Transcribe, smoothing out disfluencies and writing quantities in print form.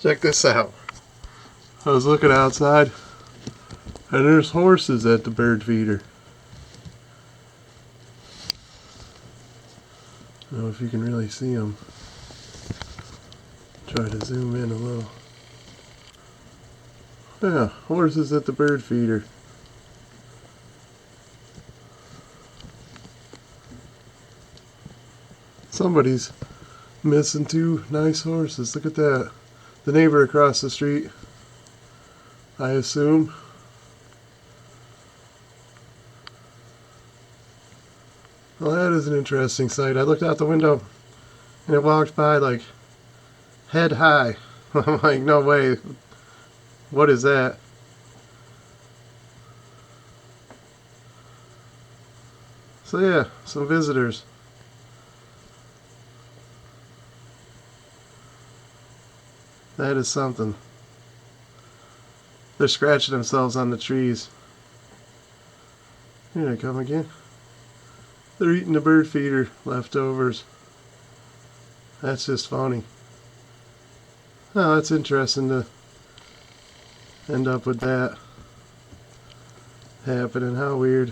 Check this out. I was looking outside, and there's horses at the bird feeder. I don't know if you can really see them. Try to zoom in a little. Yeah, horses at the bird feeder. Somebody's missing two nice horses. Look at that. The neighbor across the street, I assume. Well, that is an interesting sight. I looked out the window and it walked by like head high. I'm like, no way. What is that? So yeah, some visitors. That is something. They're scratching themselves on the trees. Here they come again. They're eating the bird feeder leftovers. That's just funny. Oh, that's interesting to end up with that happening. How weird.